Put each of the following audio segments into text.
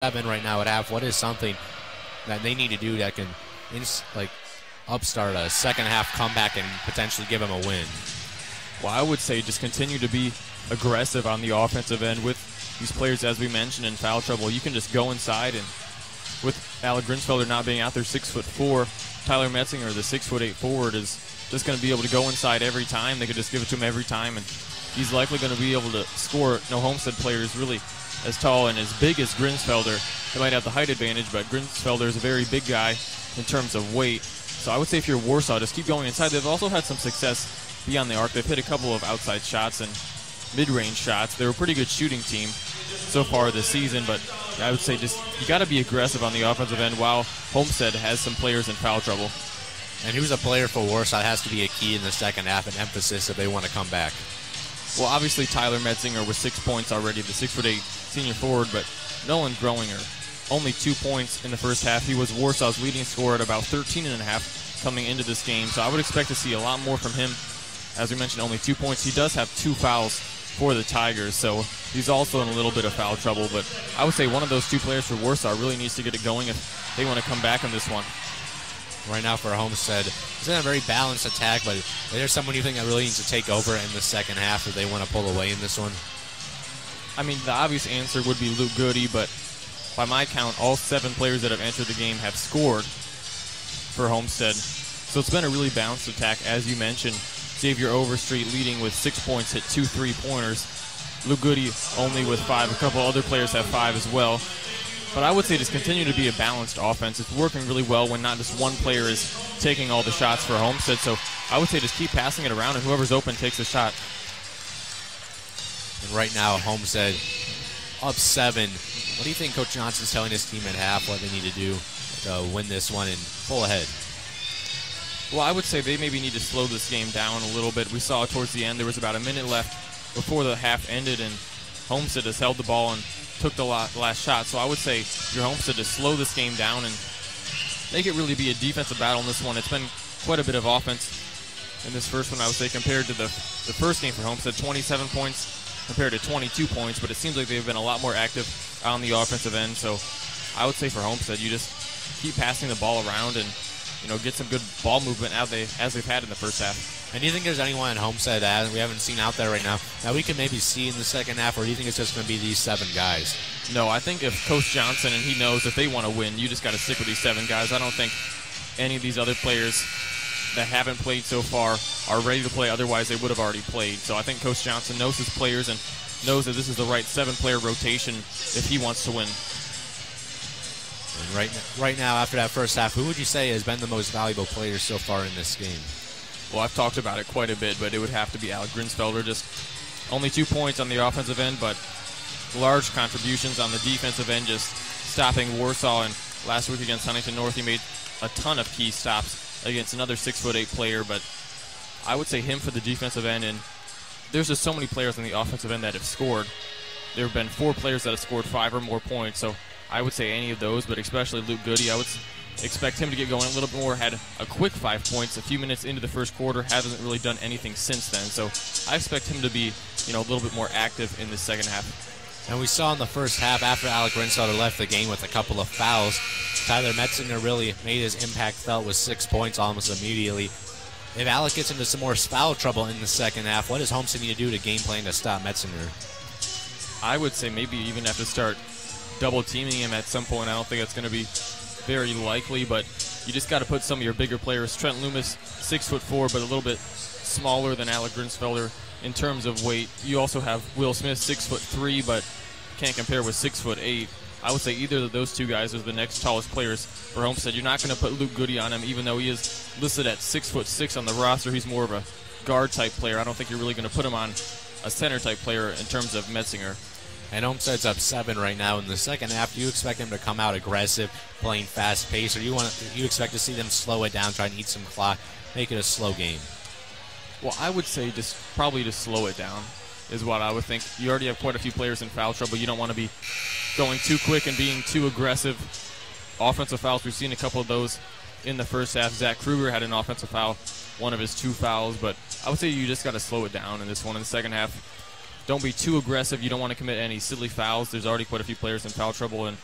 7 right now at half. What is something that they need to do that can upstart a second half comeback and potentially give them a win? Well, I would say just continue to be aggressive on the offensive end with these players, as we mentioned, in foul trouble. You can just go inside, and with Alec Grinsfelder not being out there 6'4", Tyler Metzinger, the 6'8" forward, is just going to be able to go inside every time. They could just give it to him every time, and he's likely going to be able to score. No Homestead player is really as tall and as big as Grinsfelder. They might have the height advantage, but Grinsfelder is a very big guy in terms of weight. So I would say if you're Warsaw, just keep going inside. They've also had some success beyond the arc. They've hit a couple of outside shots and mid-range shots. They're a pretty good shooting team so far this season, but I would say just you got to be aggressive on the offensive end while Homestead has some players in foul trouble. And who's a player for Warsaw has to be a key in the second half, an emphasis if they want to come back? Well, obviously Tyler Metzinger with 6 points already, the 6'8" senior forward, but Nolan Growinger, only 2 points in the first half. He was Warsaw's leading scorer at about 13.5 coming into this game, so I would expect to see a lot more from him. As we mentioned, only 2 points. He does have 2 fouls for the Tigers, so he's also in a little bit of foul trouble, but I would say one of those 2 players for Warsaw really needs to get it going if they want to come back on this one. Right now for Homestead, it's in a very balanced attack, but is there someone you think that really needs to take over in the second half if they want to pull away in this one? I mean, the obvious answer would be Luke Goody, but by my count, all 7 players that have entered the game have scored for Homestead. So it's been a really balanced attack, as you mentioned. Xavier Overstreet leading with 6 points, hit 2 3-pointers. Luke Goody only with 5. A couple other players have 5 as well. But I would say just continue to be a balanced offense. It's working really well when not just one player is taking all the shots for Homestead. So I would say just keep passing it around, and whoever's open takes a shot. And right now, Homestead up 7. What do you think Coach Johnson's telling his team at half what they need to do to win this one and pull ahead? Well, I would say they maybe need to slow this game down a little bit. We saw towards the end there was about a minute left before the half ended, and Homestead has held the ball and took the last shot. So I would say if you're Homestead, to slow this game down and make it really be a defensive battle in this one. It's been quite a bit of offense in this first one, I would say, compared to the first game for Homestead, 27 points compared to 22 points, but it seems like they've been a lot more active on the offensive end. So I would say for Homestead, you just keep passing the ball around and get some good ball movement as they've had in the first half. And do you think there's anyone in Homestead that we haven't seen out there right now that we can maybe see in the second half, or do you think it's just going to be these 7 guys? No, I think if Coach Johnson, and he knows if they want to win, you just got to stick with these 7 guys. I don't think any of these other players that haven't played so far are ready to play. Otherwise, they would have already played. So I think Coach Johnson knows his players and knows that this is the right 7-player rotation if he wants to win. And right now, after that first half, who would you say has been the most valuable player so far in this game? Well, I've talked about it quite a bit, but it would have to be Alec Grinsfelder. Just only 2 points on the offensive end, but large contributions on the defensive end, just stopping Warsaw. And last week against Huntington North, he made a ton of key stops against another 6'8" player. But I would say him for the defensive end. And there's just so many players on the offensive end that have scored. There have been 4 players that have scored 5 or more points. So I would say any of those, but especially Luke Goody. I would expect him to get going a little bit more. Had a quick 5 points a few minutes into the first quarter. Hasn't really done anything since then. So I expect him to be, a little bit more active in the second half. And we saw in the first half, after Alec Grinsfelder left the game with a couple of fouls, Tyler Metzinger really made his impact felt with 6 points almost immediately. If Alec gets into some more foul trouble in the second half, what does Homestead need to do to game plan to stop Metzinger? I would say maybe even have to start double teaming him at some point. I don't think that's going to be very likely, but you just got to put some of your bigger players. Trent Loomis, 6'4", but a little bit smaller than Alec Grinsfelder in terms of weight. You also have Will Smith, 6'3", but can't compare with 6'8". I would say either of those 2 guys are the next tallest players for Homestead. You're not going to put Luke Goody on him, even though he is listed at 6'6" on the roster. He's more of a guard type player. I don't think you're really going to put him on a center type player in terms of Metzinger. And Homestead's up 7 right now in the second half. Do you expect them to come out aggressive, playing fast pace, or you expect to see them slow it down, try and eat some clock, make it a slow game? Well, I would say probably just slow it down is what I would think. You already have quite a few players in foul trouble. You don't want to be going too quick and being too aggressive. Offensive fouls, we've seen a couple of those in the first half. Zach Kruger had an offensive foul, one of his 2 fouls, but I would say you just got to slow it down in this one in the second half. Don't be too aggressive. You don't want to commit any silly fouls. There's already quite a few players in foul trouble, and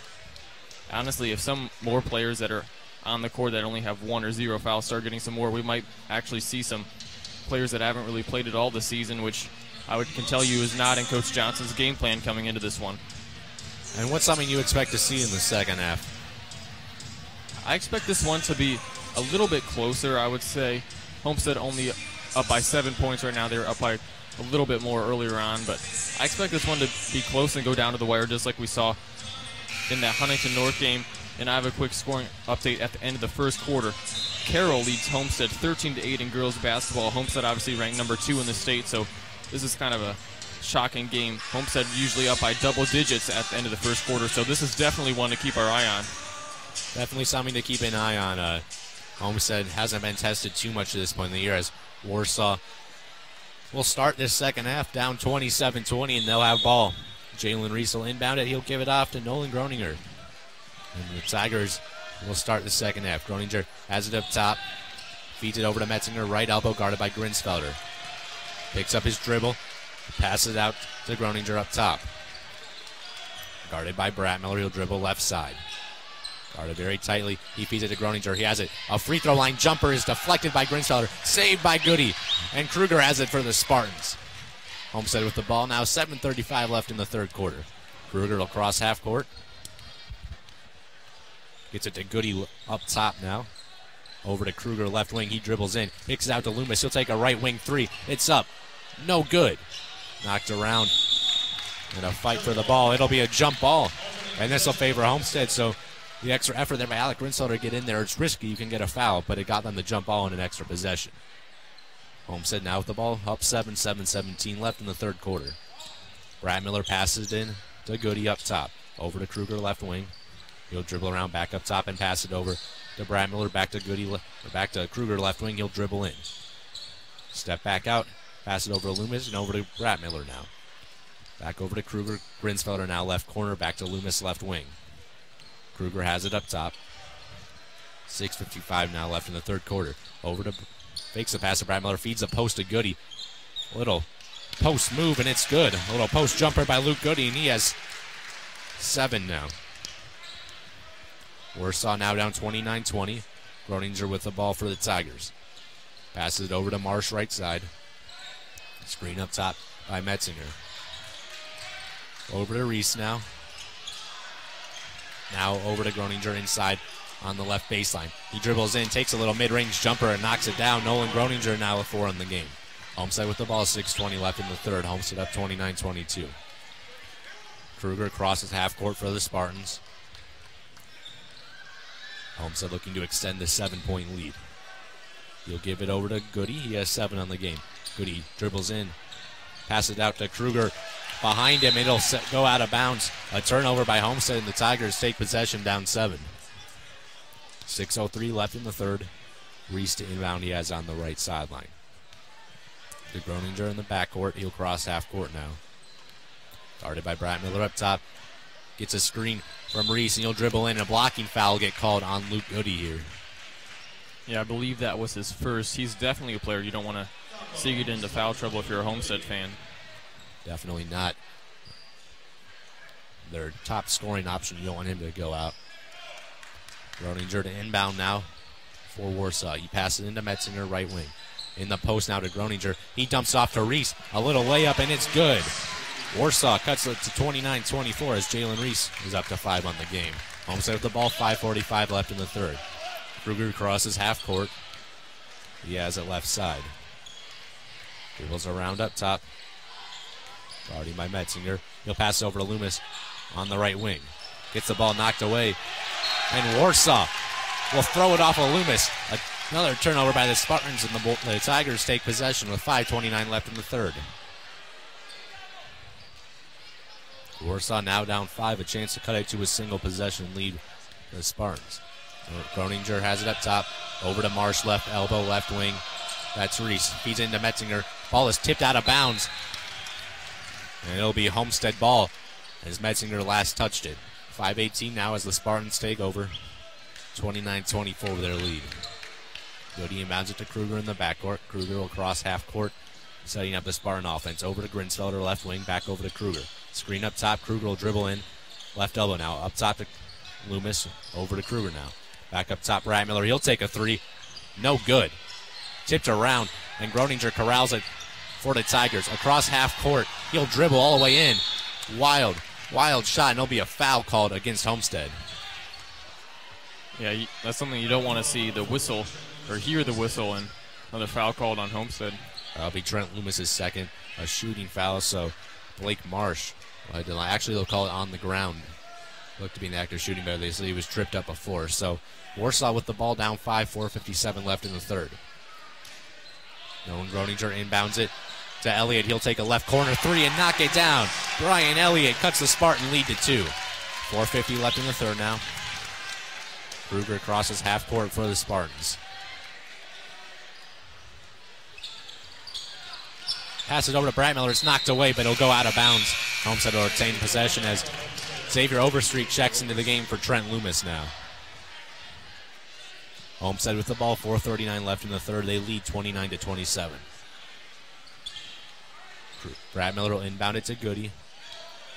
honestly, if some more players that are on the court that only have 1 or 0 fouls start getting some more, we might actually see some players that haven't really played at all this season, which can tell you is not in Coach Johnson's game plan coming into this one. And what's something you expect to see in the second half? I expect this one to be a little bit closer, I would say. Homestead only up by 7 points right now. They were up by a little bit more earlier on, but I expect this one to be close and go down to the wire just like we saw in that Huntington North game. And I have a quick scoring update at the end of the first quarter. Carroll leads Homestead 13-8 in girls basketball. Homestead obviously ranked number 2 in the state, so this is kind of a shocking game. Homestead usually up by double digits at the end of the first quarter, so this is definitely one to keep our eye on. Definitely something to keep an eye on. Homestead hasn't been tested too much at this point in the year, as Warsaw will start this second half down 27-20, and they'll have ball. Jalen Reese will inbound it. He'll give it off to Nolan Groninger. And the Tigers will start the second half. Groninger has it up top. Feeds it over to Metzinger. Right elbow guarded by Grinsfelder. Picks up his dribble. Passes it out to Groninger up top. Guarded by Bratmiller. He'll dribble left side. Guarded very tightly. He feeds it to Groninger. He has it. A free throw line jumper is deflected by Grinsfelder. Saved by Goody. And Kruger has it for the Spartans. Homestead with the ball now. 7:35 left in the third quarter. Kruger will cross half court. Gets it to Goody up top now. Over to Kruger, left wing. He dribbles in. Kicks it out to Loomis. He'll take a right wing three. It's up. No good. Knocked around. And a fight for the ball. It'll be a jump ball. And this will favor Homestead. So the extra effort there by Alec Grinsfelder to get in there. It's risky. You can get a foul, but it got them the jump ball and an extra possession. Homestead now with the ball. Up 7-17 left in the third quarter. Brad Miller passes it in to Goody up top. Over to Kruger, left wing. He'll dribble around back up top and pass it over to Brad Miller. Back to Goody, back to Kruger, left wing. He'll dribble in. Step back out. Pass it over to Loomis and over to Brad Miller now. Back over to Kruger. Grinsfelder now left corner. Back to Loomis, left wing. Kruger has it up top. 6:55 now left in the third quarter. Over to fakes the pass to Brad Miller. Feeds the post to Goody. Little post move and it's good. A little post jumper by Luke Goody and he has 7 now. Warsaw now down 29-20. Groninger with the ball for the Tigers. Passes it over to Marsh right side. Screen up top by Metzinger. Over to Reese now. Now over to Groninger inside on the left baseline. He dribbles in, takes a little mid-range jumper and knocks it down. Nolan Groninger now with 4 in the game. Homestead with the ball, 6:20 left in the third. Homestead up 29-22. Kruger crosses half court for the Spartans. Homestead looking to extend the 7-point lead. He'll give it over to Goody. He has 7 on the game. Goody dribbles in. Passes it out to Kruger. Behind him, it'll go out of bounds. A turnover by Homestead, and the Tigers take possession down 7. 6:03 left in the third. Reese to inbound he has on the right sideline. To Groninger in the backcourt. He'll cross half court now. Guarded by Brad Miller up top. Gets a screen from Reese, and he'll dribble in. A blocking foul will get called on Luke Goody here. Yeah, I believe that was his first. He's definitely a player you don't want to see get into foul trouble if you're a Homestead fan. Definitely not their top scoring option. You don't want him to go out. Groninger to inbound now for Warsaw. He passes it into Metzinger, right wing. In the post now to Groninger. He dumps off to Reese. A little layup, and it's good. Warsaw cuts it to 29-24 as Jalen Reese is up to 5 on the game. Homestead with the ball, 5:45 left in the third. Kruger crosses half court. He has it left side. Dribbles around up top. Guarding by Metzinger. He'll pass it over to Loomis on the right wing. Gets the ball knocked away. And Warsaw will throw it off of Loomis. Another turnover by the Spartans, and the Tigers take possession with 5:29 left in the third. Warsaw now down 5, a chance to cut it to a single possession lead for the Spartans. Groninger has it up top. Over to Marsh, left elbow, left wing. That's Reese. Feeds into Metzinger. Ball is tipped out of bounds. And it'll be Homestead ball as Metzinger last touched it. 5:18 now as the Spartans take over. 29-24 their lead. Goody inbounds it to Kruger in the backcourt. Kruger will cross half court, setting up the Spartan offense. Over to Grinsfelder, left wing, back over to Kruger. Screen up top, Kruger will dribble in. Left elbow now, up top to Loomis over to Kruger now. Back up top, Brad Miller. He'll take a three. No good. Tipped around, and Groninger corrals it for the Tigers. Across half court. He'll dribble all the way in. Wild shot, and there'll be a foul called against Homestead. Yeah, that's something you don't want to see, the whistle, or hear the whistle, and another foul called on Homestead. That'll be Trent Loomis' second, a shooting foul, so Blake Marsh, actually they'll call it on the ground. Looked to be an active shooting, but they say he was tripped up before. So Warsaw with the ball down 5, 4:57 left in the third. Nolan Groninger inbounds it to Elliott. He'll take a left corner three and knock it down. Brian Elliott cuts the Spartan lead to 2. 4:50 left in the third now. Kruger crosses half court for the Spartans. Pass it over to Brad Miller. It's knocked away, but it'll go out of bounds. Homestead will retain possession as Xavier Overstreet checks into the game for Trent Loomis now. Homestead with the ball, 4:39 left in the third. They lead 29-27. Brad Miller will inbound it to Goody.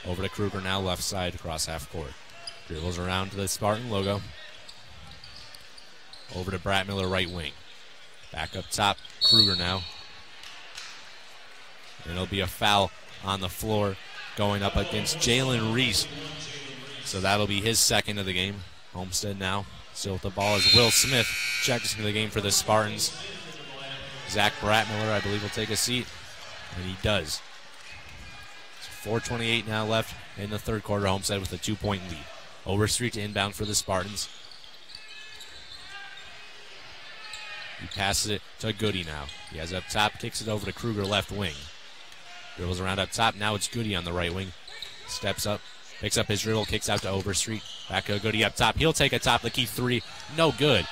Over to Kruger now, left side across half court. Dribbles around to the Spartan logo. Over to Brad Miller, right wing. Back up top, Kruger now. And it'll be a foul on the floor going up against Jalen Reese. So that'll be his second of the game. Homestead now still with the ball as Will Smith checks into the game for the Spartans. Zach Bratmiller, I believe, will take a seat, and he does. 4:28 now left in the third quarter. Homestead with a 2-point lead. Overstreet to inbound for the Spartans. He passes it to Goody now. He has it up top, kicks it over to Kruger, left wing. Dribbles around up top. Now it's Goody on the right wing. Steps up, picks up his dribble, kicks out to Overstreet. Back to Goody up top. He'll take a top of the key three. No good.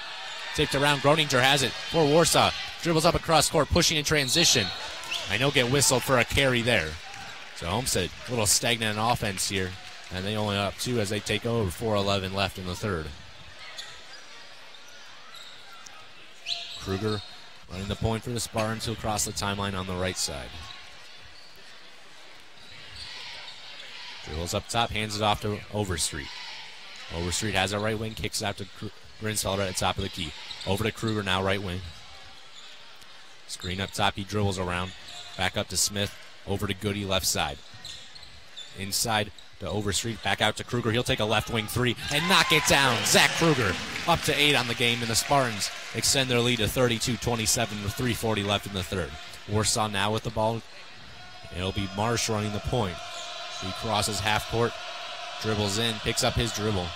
Tipped around. Groninger has it for Warsaw. Dribbles up across court, pushing in transition. I know get whistled for a carry there. So Homestead, a little stagnant in offense here. And they only up 2 as they take over. 4:11 left in the third. Kruger running the point for the Spartans, who'll cross the timeline on the right side. Dribbles up top, hands it off to Overstreet. Overstreet has a right wing, kicks it out to Grinsfelder at the top of the key. Over to Kruger now, right wing. Screen up top, he dribbles around. Back up to Smith, over to Goody, left side. Inside to Overstreet, back out to Kruger. He'll take a left wing three and knock it down. Zach Kruger up to 8 on the game, and the Spartans extend their lead to 32-27 with 3:40 left in the third. Warsaw now with the ball. It'll be Marsh running the point. He crosses half court, dribbles in, picks up his dribble,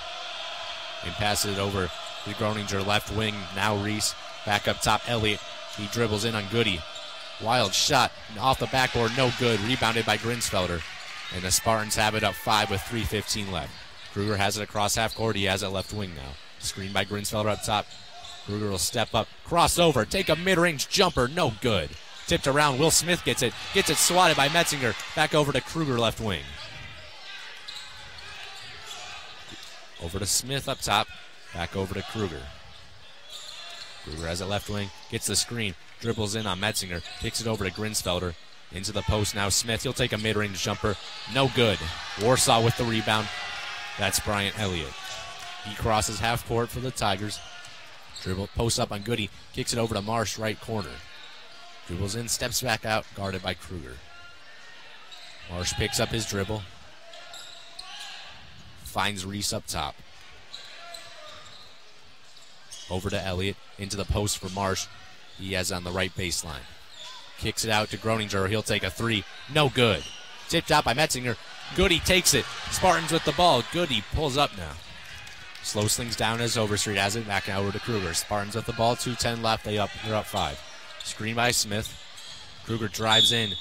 and passes it over to Groninger, left wing. Now Reese, back up top, Elliott. He dribbles in on Goody. Wild shot off the backboard, no good. Rebounded by Grinsfelder. And the Spartans have it up 5 with 3:15 left. Kruger has it across half court. He has it left wing now. Screen by Grinsfelder up top. Kruger will step up, cross over, take a mid-range jumper, no good. Tipped around, Will Smith gets it swatted by Metzinger. Back over to Kruger, left wing. Over to Smith up top, back over to Kruger. Kruger has it left wing, gets the screen, dribbles in on Metzinger, kicks it over to Grinsfelder. Into the post now, Smith, he'll take a mid-range jumper, no good. Warsaw with the rebound, that's Brian Elliott. He crosses half court for the Tigers. Dribble, post up on Goody, kicks it over to Marsh, right corner. Dribbles in, steps back out, guarded by Kruger. Marsh picks up his dribble. Finds Reese up top. Over to Elliott, into the post for Marsh. He has it on the right baseline. Kicks it out to Groninger. He'll take a three. No good. Tipped out by Metzinger. Goody takes it. Spartans with the ball. Goody pulls up now. Slows things down as Overstreet has it. Back now over to Kruger. Spartans with the ball. 2:10 left. They're up 5. Screen by Smith. Kruger drives in.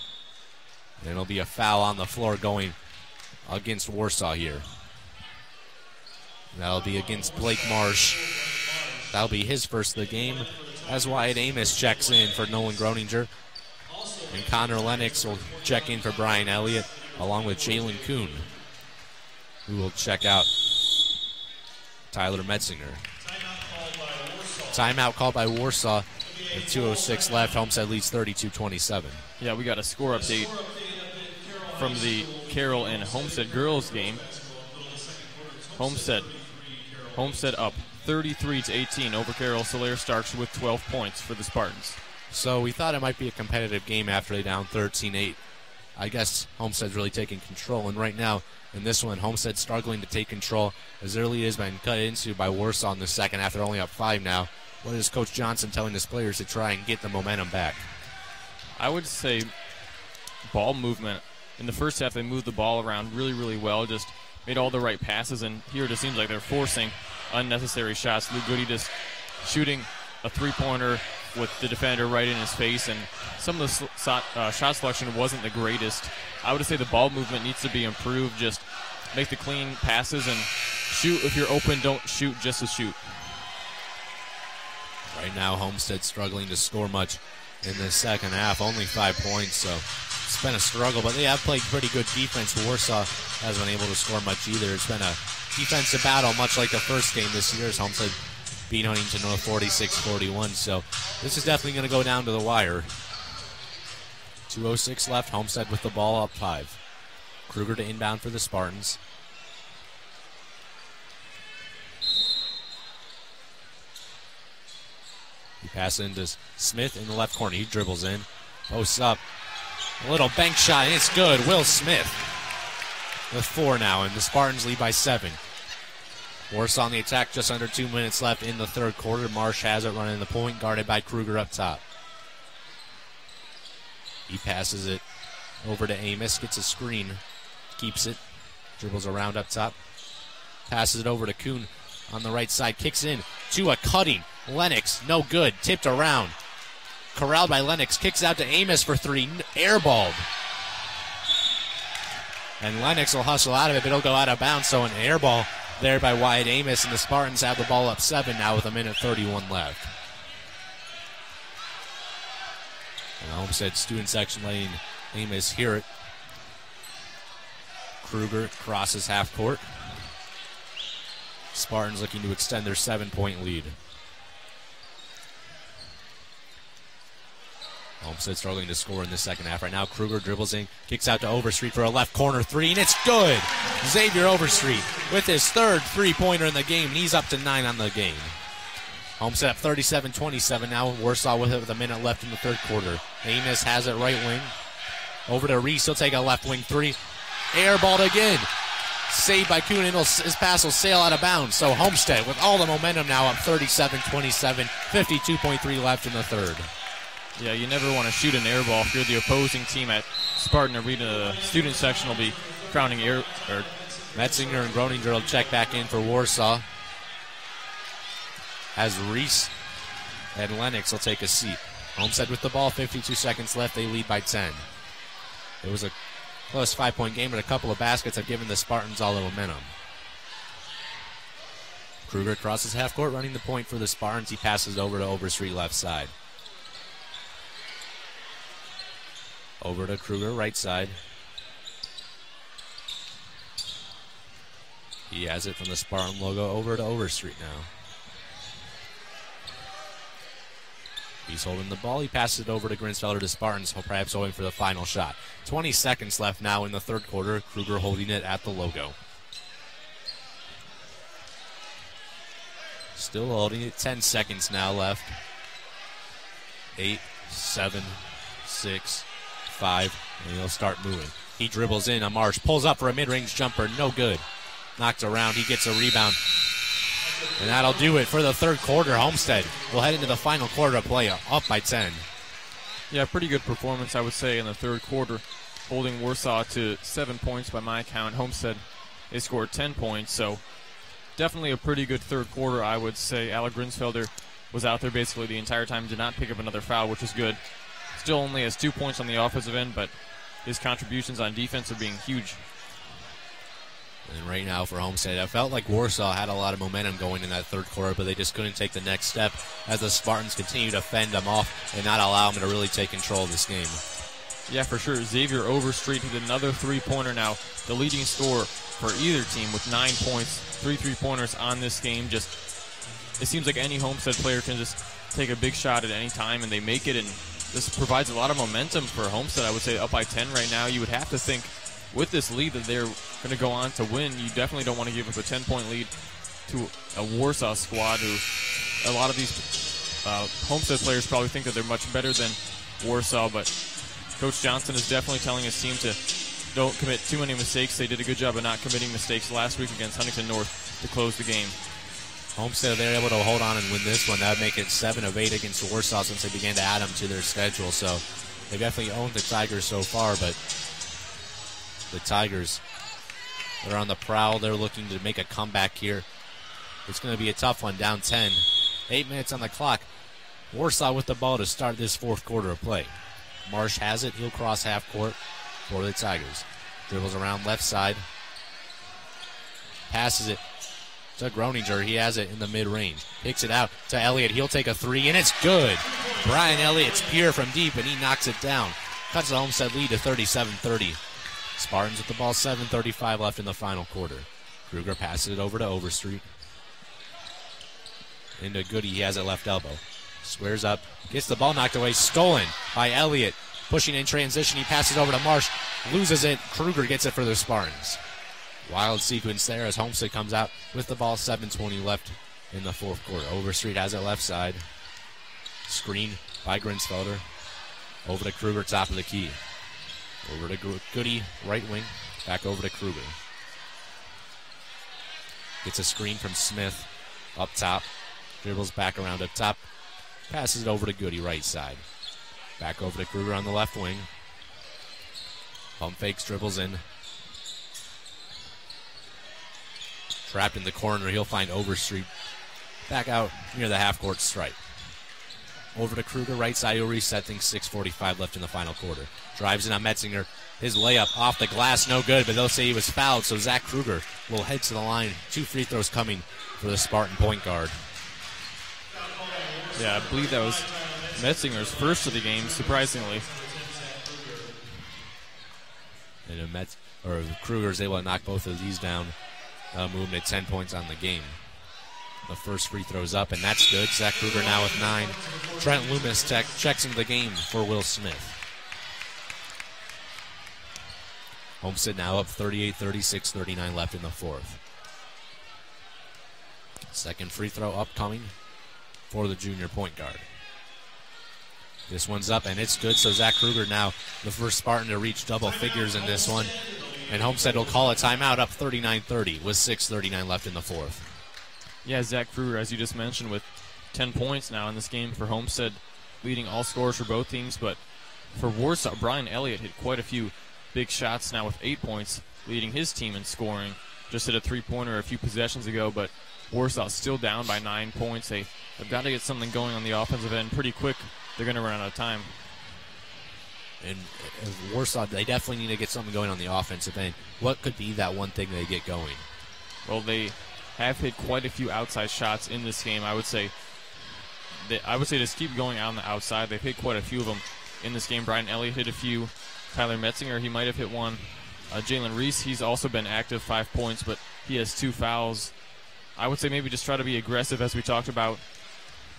And it'll be a foul on the floor going against Warsaw here. That'll be against Blake Marsh. That'll be his first of the game. As Wyatt Amos checks in for Nolan Groninger. And Connor Lennox will check in for Brian Elliott, along with Jalen Kuhn, who will check out Tyler Metzinger. Timeout called by Warsaw. With 2:06 left, Homestead leads 32-27. Yeah, we got a score update from the Carroll and Homestead girls game. Homestead Homestead up 33-18 over Carroll. Solaire Starks with 12 points for the Spartans. So we thought it might be a competitive game after they down 13-8. I guess Homestead's really taking control, and right now in this one, Homestead's struggling to take control as their lead has been cut into by Warsaw in the second half. They're only up 5 now. What is Coach Johnson telling his players to try and get the momentum back? I would say ball movement. In the first half, they moved the ball around really, really well, just made all the right passes, and here it just seems like they're forcing unnecessary shots. Lou Goody just shooting a three-pointer with the defender right in his face, and some of the shot selection wasn't the greatest. I would say the ball movement needs to be improved. Just make the clean passes and shoot if you're open. Don't shoot just to shoot. Right now, Homestead struggling to score much in the second half. Only 5 points, so it's been a struggle, but they have played pretty good defense. Warsaw hasn't been able to score much either. It's been a defensive battle, much like the first game this year, as Homestead beat Huntington North 46-41. So this is definitely going to go down to the wire. 2:06 left. Homestead with the ball up 5. Kruger to inbound for the Spartans. He passes into Smith in the left corner. He dribbles in. Posts up. A little bank shot, and it's good. Will Smith with 4 now, and the Spartans lead by 7. Warsaw on the attack, just under 2 minutes left in the third quarter. Marsh has it running the point, guarded by Kruger up top. He passes it over to Amos, gets a screen, keeps it, dribbles around up top, passes it over to Kuhn on the right side, kicks in to a cutting Lennox, no good, tipped around. Corralled by Lennox, kicks out to Amos for 3, airballed. And Lennox will hustle out of it, but it'll go out of bounds, so an airball there by Wyatt Amos, and the Spartans have the ball up 7 now with 1:31 left. And the Homestead student section letting Amos hear it. Kruger crosses half court. Spartans looking to extend their 7-point lead. Homestead struggling to score in the second half. Right now, Kruger dribbles in, kicks out to Overstreet for a left corner 3, and it's good! Xavier Overstreet with his 3rd three-pointer in the game, and he's up to 9 on the game. Homestead up 37-27 now. Warsaw with it with a minute left in the third quarter. Amos has it right wing. Over to Reese. He'll take a left wing 3. Airballed again. Saved by Kuhn, and his pass will sail out of bounds. So Homestead with all the momentum now up 37-27. 52.3 left in the third. Yeah, you never want to shoot an air ball if you're the opposing team at Spartan Arena. The student section will be crowning air. Metzinger and Groninger will check back in for Warsaw, as Reese and Lennox will take a seat. Homestead with the ball, 52 seconds left. They lead by 10. It was a close 5-point game, but a couple of baskets have given the Spartans all the momentum. Kruger crosses half court, running the point for the Spartans. He passes over to Overstreet left side. Over to Kruger right side. He has it from the Spartan logo over to Overstreet now. He's holding the ball. He passes it over to Grinsfelder to Spartans, perhaps going for the final shot. 20 seconds left now in the third quarter. Kruger holding it at the logo. Still holding it. 10 seconds now left. 8, 7, 6, 5, and he'll start moving. He dribbles in. A Marsh pulls up for a mid-range jumper. No good. Knocked around. He gets a rebound. And that'll do it for the third quarter. Homestead will head into the final quarter of play, up by 10. Yeah, pretty good performance, I would say, in the third quarter, holding Warsaw to 7 points by my count. Homestead, they scored 10 points, so definitely a pretty good third quarter, I would say. Alec Grinsfelder was out there basically the entire time, did not pick up another foul, which is good. Still only has 2 points on the offensive end, but his contributions on defense are being huge. And right now for Homestead, I felt like Warsaw had a lot of momentum going in that third quarter, but they just couldn't take the next step as the Spartans continue to fend them off and not allow them to really take control of this game. Yeah, for sure. Xavier Overstreet hit another three-pointer now, the leading scorer for either team with 9 points, 3 three-pointers on this game. Just, it seems like any Homestead player can just take a big shot at any time, and they make it, and this provides a lot of momentum for Homestead. I would say up by 10 right now. You would have to think with this lead that they're going to go on to win. You definitely don't want to give up a 10-point lead to a Warsaw squad who a lot of these Homestead players probably think that they're much better than Warsaw, but Coach Johnson is definitely telling his team to don't commit too many mistakes. They did a good job of not committing mistakes last week against Huntington North to close the game. Homestead, they're able to hold on and win this one. That would make it 7 of 8 against Warsaw since they began to add them to their schedule. So they definitely owned the Tigers so far, but the Tigers, they're on the prowl. They're looking to make a comeback here. It's going to be a tough one, down 10. 8 minutes on the clock. Warsaw with the ball to start this fourth quarter of play. Marsh has it. He'll cross half court for the Tigers. Dribbles around left side. Passes it to Groninger. He has it in the mid-range. Picks it out to Elliott. He'll take a three, and it's good. Brian Elliott's pure from deep, and he knocks it down. Cuts the Homestead lead to 37-30. Spartans with the ball, 7:35 left in the final quarter. Kruger passes it over to Overstreet. Into Goody. He has it left elbow. Squares up. Gets the ball knocked away. Stolen by Elliott. Pushing in transition. He passes over to Marsh. Loses it. Kruger gets it for the Spartans. Wild sequence there as Homestead comes out with the ball. 7:20 left in the fourth quarter. Overstreet has it left side. Screen by Grinsfelder. Over to Kruger, top of the key. Over to Goody, right wing. Back over to Kruger. Gets a screen from Smith up top. Dribbles back around up top. Passes it over to Goody, right side. Back over to Kruger on the left wing. Pump fakes, dribbles in. Trapped in the corner. He'll find Overstreet. Back out near the half-court stripe. Over to Kruger, right side. He'll reset things. 6:45 left in the final quarter. Drives in on Metzinger. His layup off the glass, no good, but they'll say he was fouled, so Zach Kruger will head to the line. 2 free throws coming for the Spartan point guard. Yeah, I believe that was Metzinger's first of the game, surprisingly. And Kruger's able to knock both of these down, moving to 10 points on the game. The first free throw's up, and that's good. Zach Kruger now with 9. Trent Loomis checks into the game for Will Smith. Homestead now up 38-36, 39 left in the fourth. Second free throw upcoming for the junior point guard. This one's up, and it's good, so Zach Kruger now the first Spartan to reach double figures in this one. And Homestead will call a timeout up 39-30 with 6:39 left in the fourth. Yeah, Zach Kruger, as you just mentioned, with 10 points now in this game for Homestead, leading all scorers for both teams. But for Warsaw, Brian Elliott hit quite a few big shots now with 8 points, leading his team in scoring. Just hit a three-pointer a few possessions ago, but Warsaw's still down by 9 points. They've got to get something going on the offensive end pretty quick. They're going to run out of time. And Warsaw, they definitely need to get something going on the offensive end. What could be that one thing they get going? Well, they have hit quite a few outside shots in this game. I would say just keep going out on the outside. They've hit quite a few of them in this game. Brian Elliott hit a few. Tyler Metzinger, he might have hit one. Jalen Reese, he's also been active, 5 points, but he has 2 fouls. I would say maybe just try to be aggressive, as we talked about.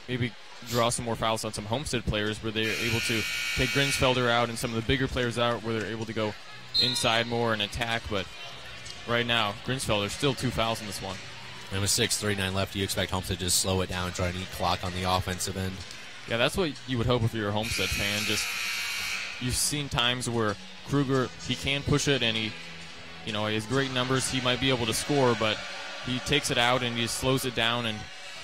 Maybe draw some more fouls on some Homestead players where they're able to take Grinsfelder out and some of the bigger players out where they're able to go inside more and attack. But right now, Grinsfelder's still 2 fouls in this one. And with 6:39 left, do you expect Homestead to just slow it down and try and eat clock on the offensive end? Yeah, that's what you would hope if you're a Homestead fan. Just you've seen times where Kruger, he can push it and he has great numbers. He might be able to score, but he takes it out and he slows it down and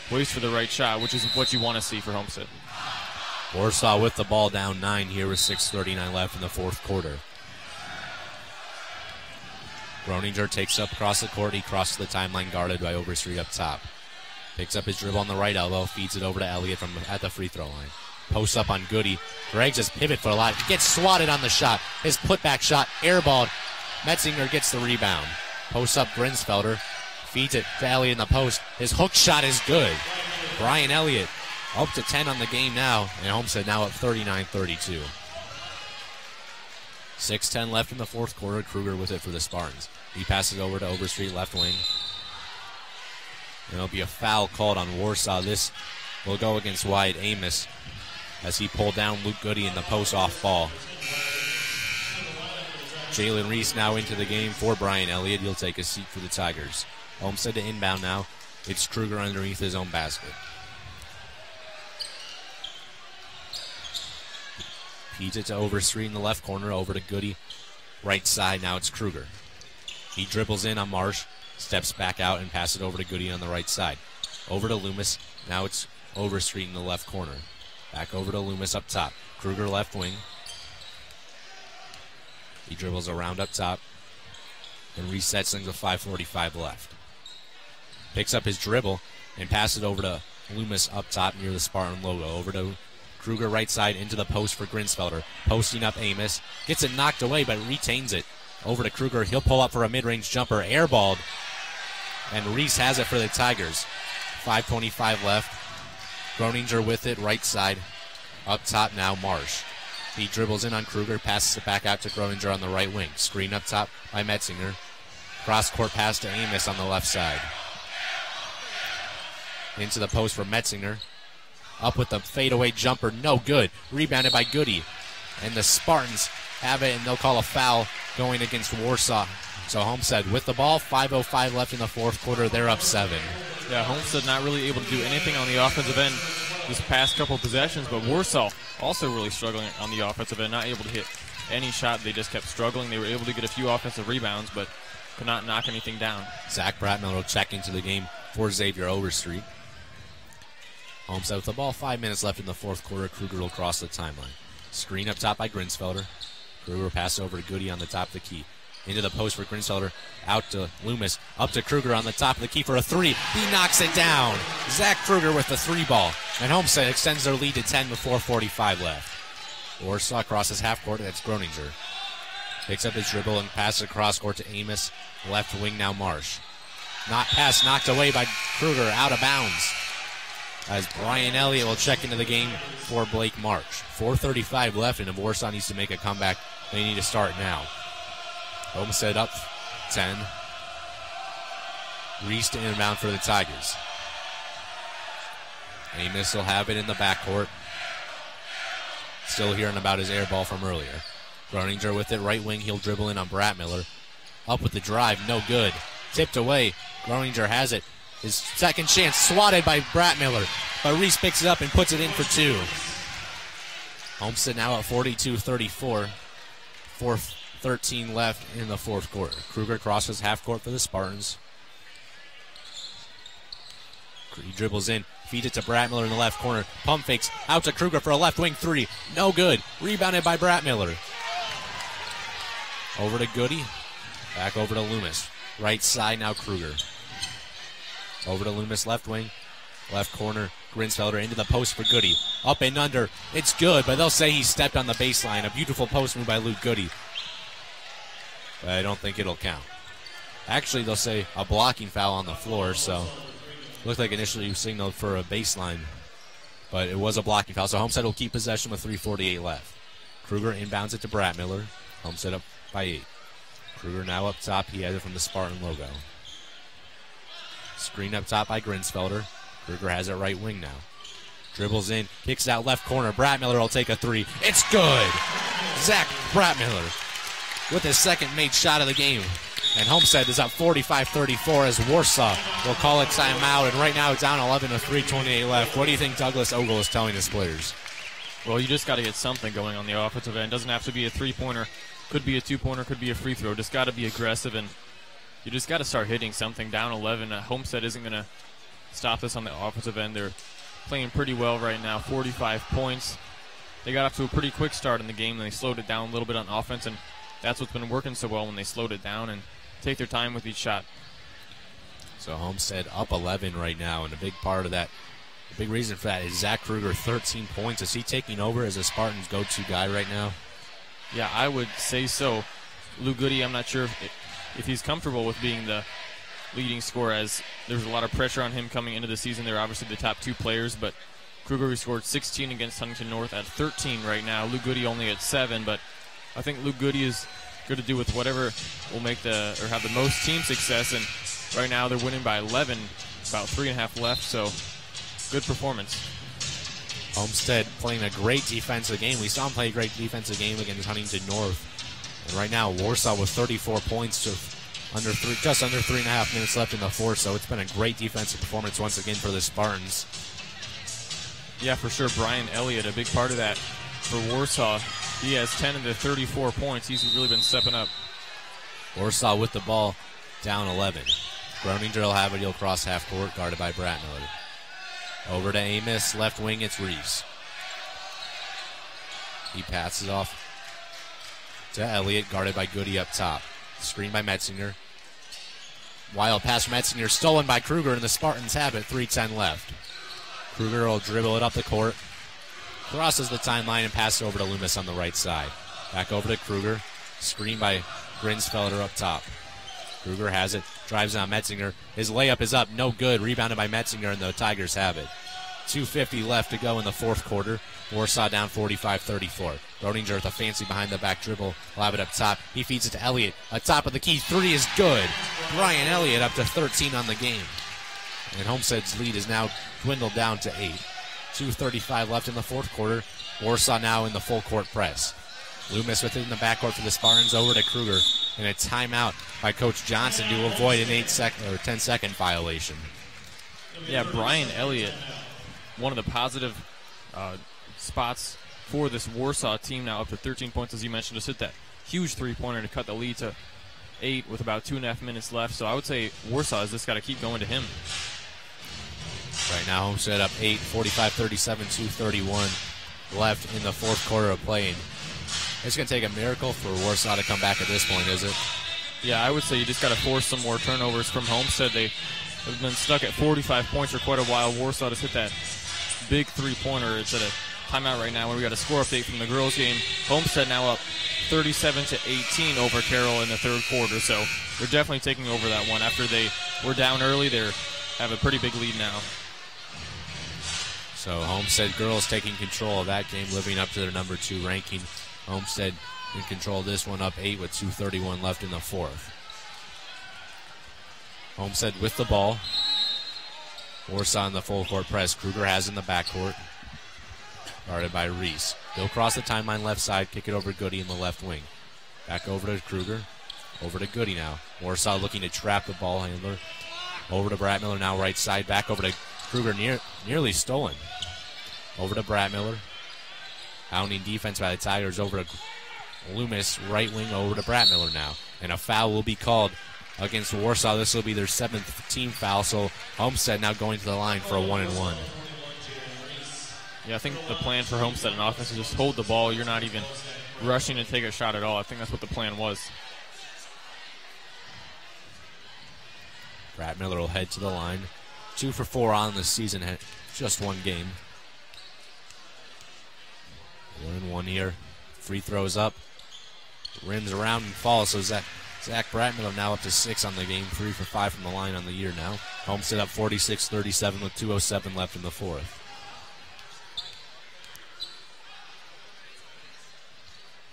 waits for the right shot, which is what you want to see for Homestead. Warsaw with the ball down 9 here with 6:39 left in the fourth quarter. Groninger takes up across the court. He crosses the timeline, guarded by Overstreet up top. Picks up his dribble on the right elbow, feeds it over to Elliott at the free throw line. Posts up on Goody. Drags his pivot foot a lot. Gets swatted on the shot. His putback shot, airballed. Metzinger gets the rebound. Posts up Grinsfelder. Feeds it to Elliott in the post. His hook shot is good. Brian Elliott up to 10 on the game now, and Homestead now up 39-32. 6:10 left in the fourth quarter. Kruger with it for the Spartans. He passes over to Overstreet, left wing. And there'll be a foul called on Warsaw. This will go against Wyatt Amos as he pulled down Luke Goody in the post off ball. Jalen Reese now into the game for Brian Elliott. He'll take a seat for the Tigers. Homestead to inbound now. It's Kruger underneath his own basket. Feeds it to Overstreet in the left corner, over to Goody. Right side, now it's Kruger. He dribbles in on Marsh, steps back out and passes it over to Goody on the right side. Over to Loomis, now it's Overstreet in the left corner. Back over to Loomis up top. Kruger left wing. He dribbles around up top and resets things with 5:45 left. Picks up his dribble and passes it over to Loomis up top near the Spartan logo. Over to Kruger right side into the post for Grinsfelder. Posting up Amos. Gets it knocked away but retains it. Over to Kruger. He'll pull up for a mid-range jumper. Airballed. And Reese has it for the Tigers. 5:25 left. Groninger with it right side. Up top now Marsh. He dribbles in on Kruger. Passes it back out to Groninger on the right wing. Screen up top by Metzinger. Cross-court pass to Amos on the left side. Into the post for Metzinger. Up with the fadeaway jumper. No good. Rebounded by Goody. And the Spartans have it, and they'll call a foul going against Warsaw. So Homestead with the ball. 5:05 left in the fourth quarter. They're up 7. Yeah, Homestead not really able to do anything on the offensive end this past couple possessions, but Warsaw also really struggling on the offensive end, not able to hit any shot. They just kept struggling. They were able to get a few offensive rebounds, but could not knock anything down. Zach Bratmiller will check into the game for Xavier Overstreet. Homestead with the ball. 5 minutes left in the fourth quarter. Kruger will cross the timeline. Screen up top by Grinsfelder. Kruger passes over to Goody on the top of the key. Into the post for Grinsfelder. Out to Loomis. Up to Kruger on the top of the key for a 3. He knocks it down. Zach Kruger with the 3 ball. And Homestead extends their lead to 10 with 4:45 left. Warsaw crosses half court. That's Groninger. Picks up his dribble and passes across court to Amos. Left wing now Marsh. Not pass knocked away by Kruger. Out of bounds. As Brian Elliott will check into the game for Blake March. 4:35 left, and if Warsaw needs to make a comeback, they need to start now. Homestead up 10. Reese to inbound for the Tigers. Amos will have it in the backcourt. Still hearing about his air ball from earlier. Groninger with it, right wing. He'll dribble in on Bratmiller. Up with the drive, no good. Tipped away. Groninger has it. His second chance, swatted by Bratmiller. But Reese picks it up and puts it in for 2. Homestead now at 42-34. 4:13 left in the fourth quarter. Kruger crosses half court for the Spartans. He dribbles in, feeds it to Bratmiller in the left corner. Pump fakes out to Kruger for a left wing 3. No good. Rebounded by Bratmiller. Over to Goody. Back over to Loomis. Right side now Kruger. Over to Loomis, left wing. Left corner, Grinsfelder into the post for Goody. Up and under. It's good, but they'll say he stepped on the baseline. A beautiful post move by Luke Goody. But I don't think it'll count. Actually, they'll say a blocking foul on the floor, so looked like initially he signaled for a baseline, but it was a blocking foul. So Homestead will keep possession with 3:48 left. Kruger inbounds it to Bratmiller. Homestead up by 8. Kruger now up top. He has it from the Spartan logo. Screen up top by Grinsfelder. Kruger has it right wing now. Dribbles in, kicks out left corner. Bratmiller will take a 3. It's good! Zach Bratmiller with his second made shot of the game. And Homestead is up 45-34 as Warsaw will call a timeout. And right now it's down 11 with 3:28 left. What do you think Douglas Ogle is telling his players? Well, you just got to get something going on the offensive end. Doesn't have to be a three-pointer. Could be a two-pointer, could be a free throw. Just got to be aggressive, and you just got to start hitting something. Down 11. Homestead isn't going to stop this on the offensive end. They're playing pretty well right now. 45 points. They got off to a pretty quick start in the game, and they slowed it down a little bit on offense, and that's what's been working so well when they slowed it down and take their time with each shot. So Homestead up 11 right now, and a big part of that, the big reason for that is Zach Kruger, 13 points. Is he taking over as a Spartans' go-to guy right now? Yeah, I would say so. Lou Goody, I'm not sure if he's comfortable with being the leading scorer, as there's a lot of pressure on him coming into the season. They're obviously the top 2 players, but Kruger scored 16 against Huntington North at 13 right now. Lou Goody only at 7, but I think Lou Goody is good to do with whatever will make or have the most team success, and right now they're winning by 11, about 3.5 left, so good performance. Homestead playing a great defensive game. We saw him play a great defensive game against Huntington North. And right now, Warsaw with 34 points Just under 3.5 minutes left in the fourth, so it's been a great defensive performance once again for the Spartans. Yeah, for sure. Brian Elliott, a big part of that for Warsaw. He has 10 of the 34 points. He's really been stepping up. Warsaw with the ball, down 11. Groninger will have it. He'll cross half court, guarded by Bratmiller. Over to Amos, left wing, it's Reese. He passes off to Elliott, guarded by Goody up top. Screen by Metzinger. Wild pass from Metzinger, stolen by Kruger, and the Spartans have it. 3:10 left. Kruger will dribble it up the court, crosses the timeline, and passes over to Loomis on the right side. Back over to Kruger. Screen by Grinsfelder up top. Kruger has it, drives on Metzinger. His layup is up, no good. Rebounded by Metzinger, and the Tigers have it. 2:50 left to go in the fourth quarter. Warsaw down 45-34. Groninger with a fancy behind-the-back dribble. Will have it up top. He feeds it to Elliott. Top of the key. Three is good. Brian Elliott up to 13 on the game. And Homestead's lead is now dwindled down to 8. 2:35 left in the fourth quarter. Warsaw now in the full court press. Loomis within the backcourt for the Spartans, over to Kruger. And a timeout by Coach Johnson to avoid an 10-second violation. Yeah, Brian Elliott, one of the positive spots for this Warsaw team now, up to 13 points, as you mentioned, just hit that huge three-pointer to cut the lead to 8 with about 2.5 minutes left. So I would say Warsaw has just got to keep going to him. Right now, Homestead up 8, 45-37, 2:31 left in the fourth quarter of play. And it's going to take a miracle for Warsaw to come back at this point, is it? Yeah, I would say you just got to force some more turnovers from Homestead. They have been stuck at 45 points for quite a while. Warsaw just hit that big three-pointer. It's at a timeout right now when we got a score update from the girls' game. Homestead now up 37-18 over Carroll in the third quarter. So they're definitely taking over that one. After they were down early, they have a pretty big lead now. So Homestead girls taking control of that game, living up to their number 2 ranking. Homestead in control of this one, up 8 with 2:31 left in the fourth. Homestead with the ball. Warsaw in the full court press. Kruger has in the backcourt. Guarded by Reese. He'll cross the timeline left side, kick it over to Goody in the left wing. Back over to Kruger. Over to Goody now. Warsaw looking to trap the ball handler. Over to Bratmiller now right side. Back over to Kruger, nearly stolen. Over to Bratmiller. Hounding defense by the Tigers, over to Loomis, right wing, over to Bratmiller now. And a foul will be called against Warsaw. This will be their 7th team foul, so Homestead now going to the line for a 1-and-1. Yeah, I think the plan for Homestead in offense is just hold the ball. You're not even rushing to take a shot at all. I think that's what the plan was. Bratmiller will head to the line. 2 for 4 on the season, just one game. 1-and-1 here. Free throws up. Rims around and falls. So Zach Bratmiller now up to 6 on the game. 3 for 5 from the line on the year now. Homestead up 46-37 with 2:07 left in the fourth.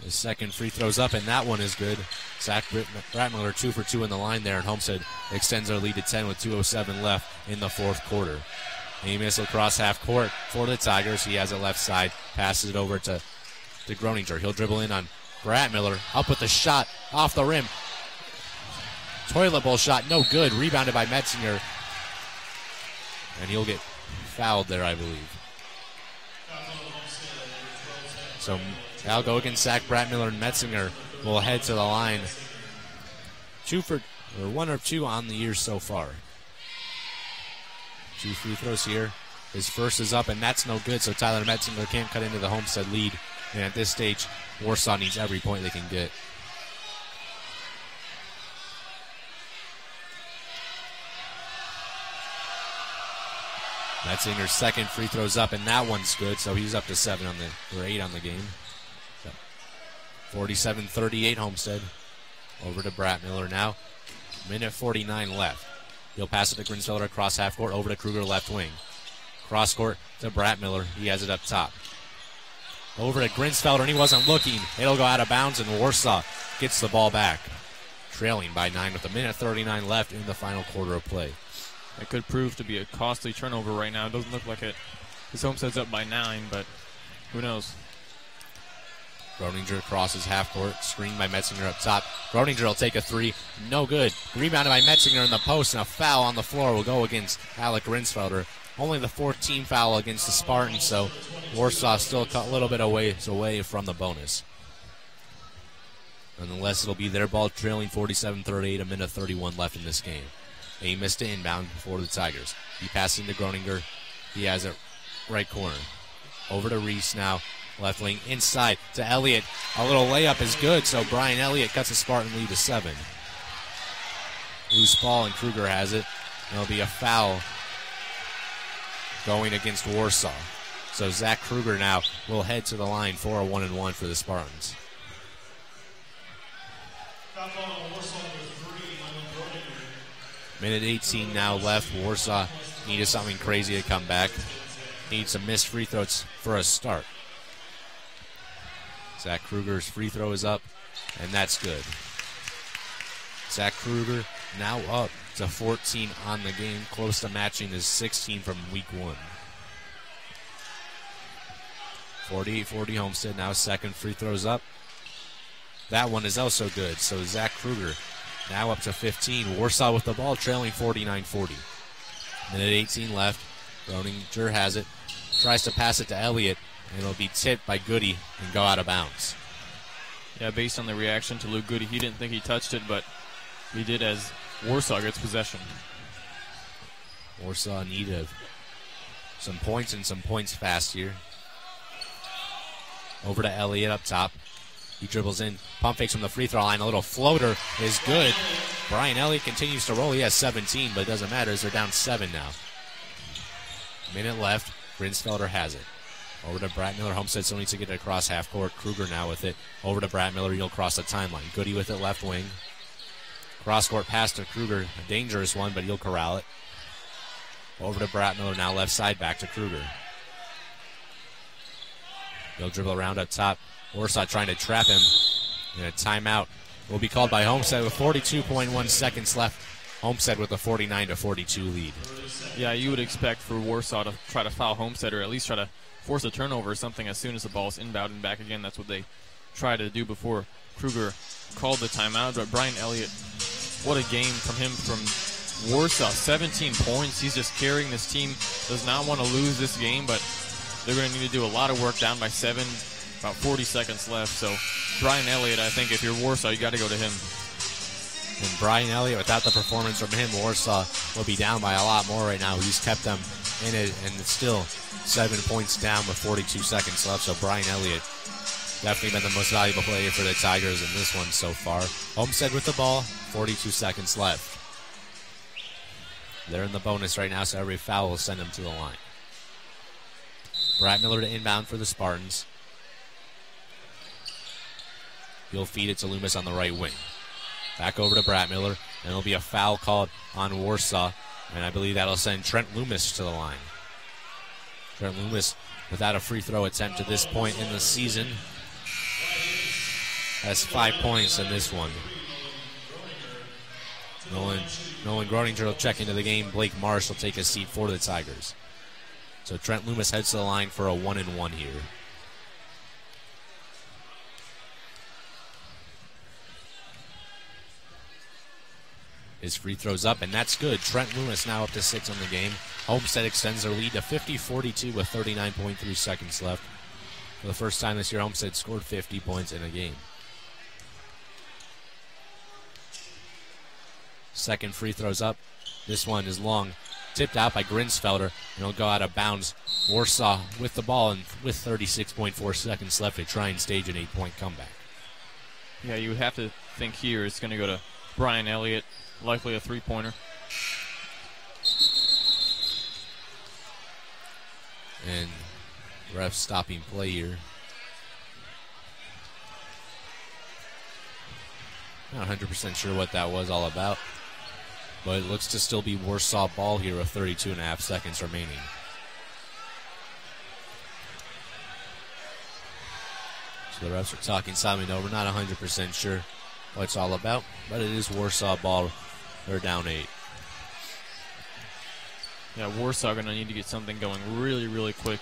The second free throw's up, and that one is good. Zach Bratmiller 2 for 2 in the line there, and Homestead extends their lead to 10 with 2:07 left in the fourth quarter. Amos across half court for the Tigers. He has it left side, passes it over to Groninger. He'll dribble in on Bratmiller, up with the shot, off the rim. Toilet bowl shot, no good. Rebounded by Metzinger. And he'll get fouled there, I believe. So that'll go against Zach Bratmiller, and Metzinger will head to the line. 1 or 2 on the year so far. 2 free throws here. His first is up, and that's no good, so Tyler Metzinger can't cut into the Homestead lead. And at this stage, Warsaw needs every point they can get. Metzinger's second free throw's up, and that one's good, so he's up to 7 or 8 on the game. 47-38 Homestead. Over to Bratmiller now. Minute 49 left. He'll pass it to Grinsfelder across half court, over to Kruger left wing. Cross court to Bratmiller. He has it up top. Over to Grinsfelder, and he wasn't looking. It'll go out of bounds, and Warsaw gets the ball back. Trailing by 9 with a minute 39 left in the final quarter of play. It could prove to be a costly turnover right now. It doesn't look like it. His Homestead's up by 9, but who knows? Groninger crosses half court, screened by Metzinger up top. Groninger will take a three, no good. Rebounded by Metzinger in the post, and a foul on the floor will go against Alec Grinsfelder. Only the 14th foul against the Spartans, so Warsaw still a little bit away from the bonus. Nonetheless, it'll be their ball trailing 47-38, a minute 31 left in this game. Amos to inbound for the Tigers. He passes to Groninger. He has it right corner. Over to Reese now. Left wing inside to Elliott. A little layup is good, so Brian Elliott cuts the Spartan lead to 7. Loose ball, and Kruger has it. There'll be a foul going against Warsaw. So Zach Kruger now will head to the line for a 1-and-1 for the Spartans. Minute 18 now left. Warsaw needed something crazy to come back. Needs some missed free throws for a start. Zach Kruger's free throw is up, and that's good. Zach Kruger now up to 14 on the game, close to matching his 16 from week 1. 48-40 Homestead, now second free throws up. That one is also good, so Zach Kruger now up to 15. Warsaw with the ball, trailing 49-40. Minute 18 left. Groninger has it. Tries to pass it to Elliott, and it'll be tipped by Goody and go out of bounds. Yeah, based on the reaction to Luke Goody, he didn't think he touched it, but he did as Warsaw gets possession. Warsaw in need of some points and some points fast here. Over to Elliott up top. He dribbles in, pump fakes from the free throw line. A little floater is good. Brian Elliott continues to roll. He has 17, but it doesn't matter as they're down 7 now. Minute left. Grinsfelder has it. Over to Brad Miller. Homestead still needs to get it across half court. Kruger now with it. Over to Brad Miller. He'll cross the timeline. Goody with it left wing. Cross court pass to Kruger. A dangerous one, but he'll corral it. Over to Brad Miller now left side. Back to Kruger. He'll dribble around up top. Warsaw trying to trap him. And a timeout will be called by Homestead with 42.1 seconds left. Homestead with a 49-42 lead. Yeah, you would expect for Warsaw to try to foul Homestead, or at least try to force a turnover or something as soon as the ball's inbound and back again. That's what they tried to do before Kruger called the timeout. But Brian Elliott, what a game from him from Warsaw. 17 points. He's just carrying this team. Does not want to lose this game, but they're going to need to do a lot of work down by 7. About 40 seconds left. So Brian Elliott, I think if you're Warsaw, you got to go to him. And Brian Elliott, without the performance from him, Warsaw will be down by a lot more right now. He's kept them in it, and it's still 7 points down with 42 seconds left. So Brian Elliott definitely been the most valuable player for the Tigers in this one so far. Homestead with the ball, 42 seconds left. They're in the bonus right now, so every foul will send them to the line. Brad Miller to inbound for the Spartans. He'll feed it to Loomis on the right wing. Back over to Brad Miller, and there'll be a foul called on Warsaw, and I believe that'll send Trent Loomis to the line. Trent Loomis, without a free throw attempt at this point in the season, has 5 points in this one. Nolan Groninger will check into the game. Blake Marsh will take a seat for the Tigers. So Trent Loomis heads to the line for a 1-and-1 here. His free throws up, and that's good. Trent Loomis now up to 6 on the game. Homestead extends their lead to 50-42 with 39.3 seconds left. For the first time this year, Homestead scored 50 points in a game. Second free throws up. This one is long. Tipped out by Grinsfelder, and it'll go out of bounds. Warsaw with the ball, and with 36.4 seconds left to try and stage an 8-point comeback. Yeah, you would have to think here it's going to go to Brian Elliott. Likely a three-pointer. And ref stopping play here. Not 100% sure what that was all about. But it looks to still be Warsaw ball here with 32.5 seconds remaining. So the refs are talking something over. Not 100% sure what it's all about. But it is Warsaw ball. They're down 8. Yeah, Warsaw going to need to get something going really, really quick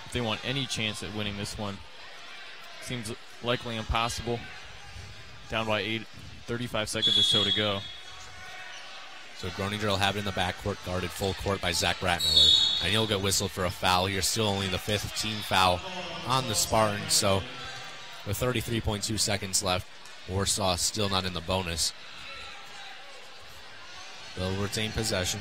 if they want any chance at winning this one. Seems likely impossible. Down by 35 seconds or so to go. So Groninger will have it in the backcourt, guarded full court by Zach Bratmiller. And he'll get whistled for a foul here. Still only the 5th team foul on the Spartans. So with 33.2 seconds left, Warsaw still not in the bonus. They'll retain possession.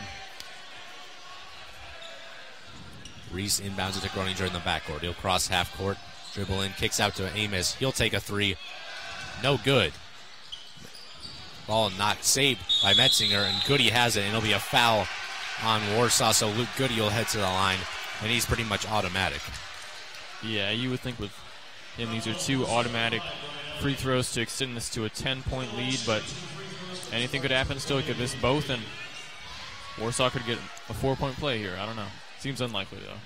Reese inbounds it to Groninger in the backcourt. He'll cross half court, dribble in, kicks out to Amos. He'll take a three. No good. Ball not saved by Metzinger, and Goody has it, and it'll be a foul on Warsaw, so Luke Goody will head to the line, and he's pretty much automatic. Yeah, you would think with him these are 2 automatic free throws to extend this to a 10-point lead, but anything could happen still. He could miss both, and Warsaw could get a 4-point play here. I don't know. Seems unlikely, though.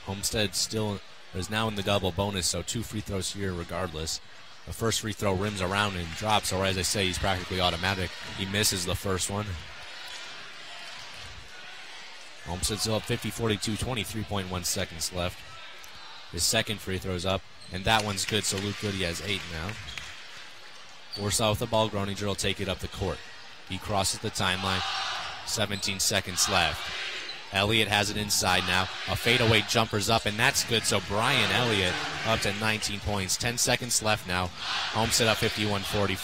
Homestead still is now in the double bonus, so 2 free throws here regardless. The first free throw rims around and drops, or as I say, he's practically automatic. He misses the first one. Homestead still up 50-42, 23.1 seconds left. His second free throw's up, and that one's good, so Luke Goody has 8 now. Warsaw with the ball, Groninger will take it up the court. He crosses the timeline, 17 seconds left. Elliott has it inside now. A fadeaway jumper's up, and that's good. So Brian Elliott up to 19 points. 10 seconds left now. Homestead up 51-44.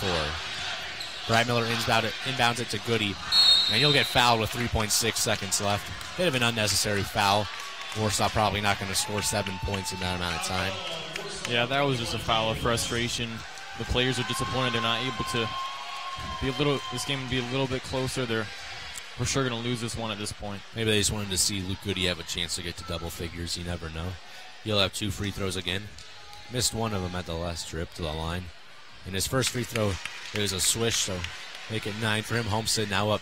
Bratmiller inbounds it to Goody, and he'll get fouled with 3.6 seconds left. Bit of an unnecessary foul. Warsaw probably not going to score 7 points in that amount of time. Yeah, that was just a foul of frustration. The players are disappointed they're not able to be this game would be a little bit closer. They're for sure going to lose this one at this point. Maybe they just wanted to see Luke Goody have a chance to get to double figures. You never know. He'll have 2 free throws again. Missed one of them at the last trip to the line. And his first free throw, it was a swish, so make it 9 for him. Homestead now up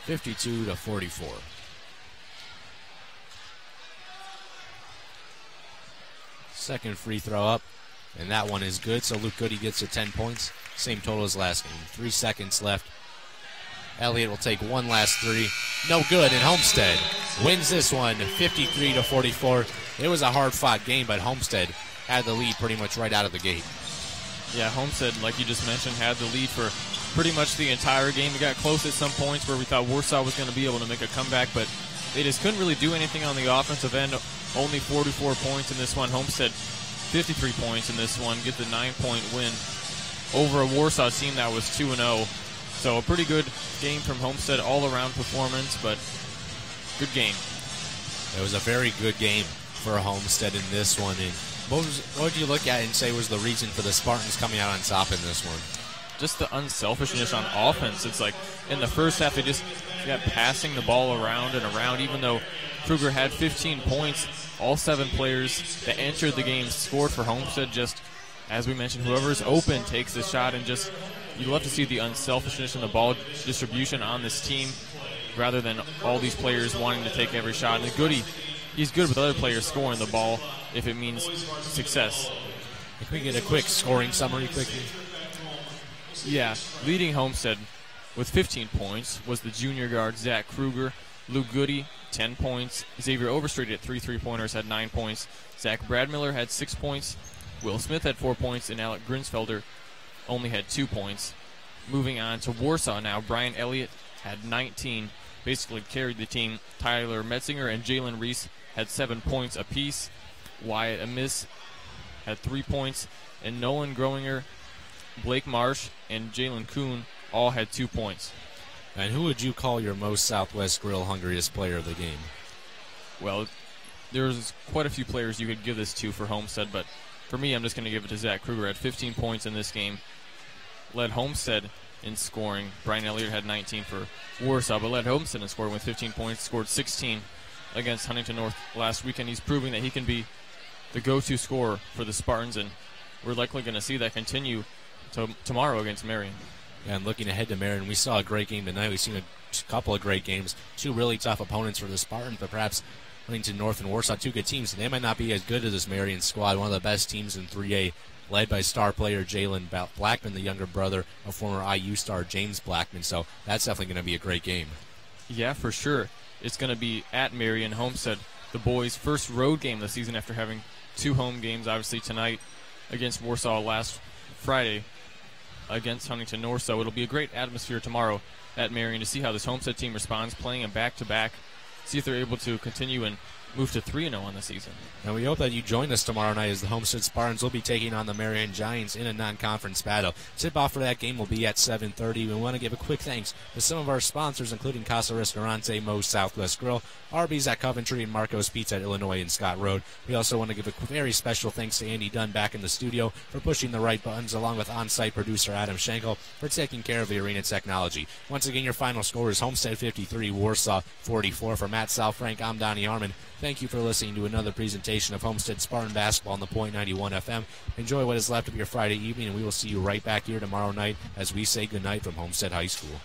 52-44. Second free throw up, and that one is good, so Luke Goody gets to 10 points. Same total as last game. 3 seconds left. Elliott will take one last three. No good, and Homestead wins this one 53-44. It was a hard-fought game, but Homestead had the lead pretty much right out of the gate. Yeah, Homestead, like you just mentioned, had the lead for pretty much the entire game. It got close at some points where we thought Warsaw was going to be able to make a comeback, but they just couldn't really do anything on the offensive end. Only 44 points in this one. Homestead, 53 points in this one. Get the 9-point win over a Warsaw team that was 2-0. So a pretty good game from Homestead, all-around performance, but good game. It was a very good game for Homestead in this one. And what would you look at and say was the reason for the Spartans coming out on top in this one? Just the unselfishness on offense. It's like in the first half they just kept passing the ball around and around. Even though Kruger had 15 points, all 7 players that entered the game scored for Homestead. Just as we mentioned, whoever's open takes the shot, and just you love to see the unselfishness and the ball distribution on this team rather than all these players wanting to take every shot. And Goody, he's good with other players scoring the ball if it means success. Can we get a quick scoring summary quickly? Yeah, leading Homestead with 15 points was the junior guard Zach Kruger. Luke Goody, 10 points. Xavier Overstreet at 3 3-pointers had 9 points. Zach Bradmiller had 6 points. Will Smith had 4 points, and Alec Grinsfelder only had 2 points. Moving on to Warsaw now, Brian Elliott had 19, basically carried the team. Tyler Metzinger and Jalen Reese had 7 points apiece. Wyatt Amiss had 3 points, and Nolan Groninger, Blake Marsh, and Jalen Kuhn all had 2 points. And who would you call your most Southwest Grill hungriest player of the game? Well, there's quite a few players you could give this to for Homestead, but for me, I'm just going to give it to Zach Kruger. Had 15 points in this game. Led Homestead in scoring. Brian Elliott had 19 for Warsaw, but led Homestead in scoring with 15 points. Scored 16 against Huntington North last weekend. He's proving that he can be the go-to scorer for the Spartans, and we're likely going to see that continue tomorrow against Marion. And looking ahead to Marion, we saw a great game tonight. We've seen a couple of great games. 2 really tough opponents for the Spartans, but perhaps Huntington North and Warsaw, 2 good teams. They might not be as good as this Marion squad, one of the best teams in 3A, led by star player Jalen Blackman, the younger brother of former IU star James Blackman. So that's definitely going to be a great game. Yeah, for sure. It's going to be at Marion. Homestead, the boys' first road game this season after having 2 home games, obviously tonight against Warsaw last Friday against Huntington North. So it'll be a great atmosphere tomorrow at Marion to see how this Homestead team responds, playing a back-to-back, see if they're able to continue and move to 3-0 on the season. And we hope that you join us tomorrow night as the Homestead Spartans will be taking on the Marion Giants in a non-conference battle. Tip-off for that game will be at 7:30. We want to give a quick thanks to some of our sponsors, including Casa Ristorante, Moe's Southwest Grill, Arby's at Coventry, and Marco's Pizza at Illinois and Scott Road. We also want to give a very special thanks to Andy Dunn back in the studio for pushing the right buttons, along with on-site producer Adam Schenkel for taking care of the arena technology. Once again, your final score is Homestead 53, Warsaw 44. For Matt Southfrank, I'm Donnie Harmon. Thank you for listening to another presentation of Homestead Spartan Basketball on the Point 91 FM. Enjoy what is left of your Friday evening, and we will see you right back here tomorrow night as we say goodnight from Homestead High School.